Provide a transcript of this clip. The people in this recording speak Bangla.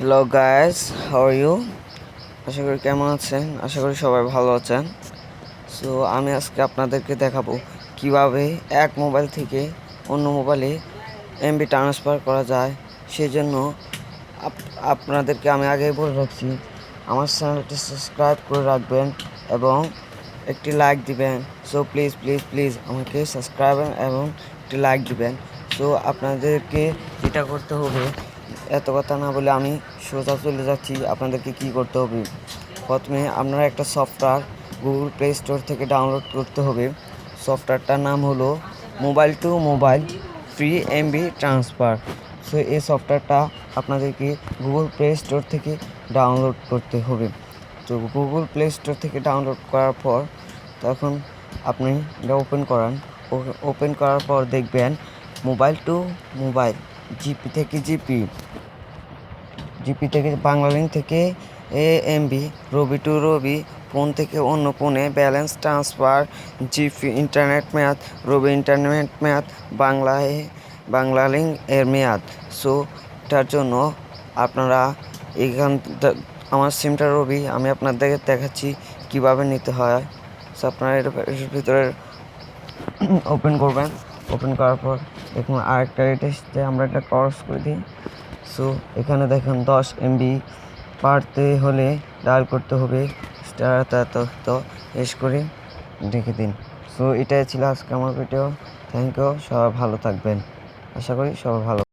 Hello guys, how are you? আশা করি কেমন আছেন? আশা করি সবাই ভালো আছেন। সো আমি আজকে আপনাদেরকে দেখাবো কিভাবে এক মোবাইল থেকে অন্য মোবাইলে এমবি ট্রান্সফার করা যায়। সেজন্য আপনাদেরকে আমি আগেই বলে রাখছি, আমার চ্যানেলটি সাবস্ক্রাইব করে রাখবেন এবং একটি লাইক দিবেন। সো প্লিজ প্লিজ প্লিজ আমাকে সাবস্ক্রাইব এবং একটি লাইক দিবেন। সো আপনাদেরকে যেটা করতে হবে, এত কথা না বলে আমি সোজা চলে যাচ্ছি আপনাদেরকে কি করতে হবে। প্রথমে আপনারা একটা সফটওয়্যার গুগল প্লে স্টোর থেকে ডাউনলোড করতে হবে। সফটওয়্যারটার নাম হলো mobile to mobile free MB transfer. So এই সফটওয়্যারটা আপনাদেরকে গুগল প্লে স্টোর থেকে ডাউনলোড করতে হবে। তো গুগল প্লে স্টোর থেকে ডাউনলোড করার পর তখন আপনি এটা ওপেন করান। ওপেন করার পর দেখবেন মোবাইল টু মোবাইল, জিপি থেকে জিপি থেকে বাংলালিংক থেকে এএমবি, রবি টু রবি, ফোন থেকে অন্য ফোনে ব্যালেন্স ট্রান্সফার, জিপি ইন্টারনেট মেয়াদ, রবি ইন্টারনেট মেয়াদ, বাংলালিংক এর মেয়াদ। সো এটার জন্য আপনারা এখান আমার সিমটা রবি, আমি আপনাদেরকে দেখাচ্ছি কিভাবে নিতে হয়। সো আপনারা এর ভিতরে ওপেন করবেন। ওপেন করার পর দেখুন আরেকটা রেট এসছে, আমরা এটা ক্রস করে দিই। সো এখানে দেখুন 10 এমবি পারতে হলে ডায়াল করতে হবে স্টার তো এস করে রেখে দিন। সো এটাই ছিল আজকে আমার ভিডিও। থ্যাংক ইউ, সবাই ভালো থাকবেন। আশা করি সবাই ভালো।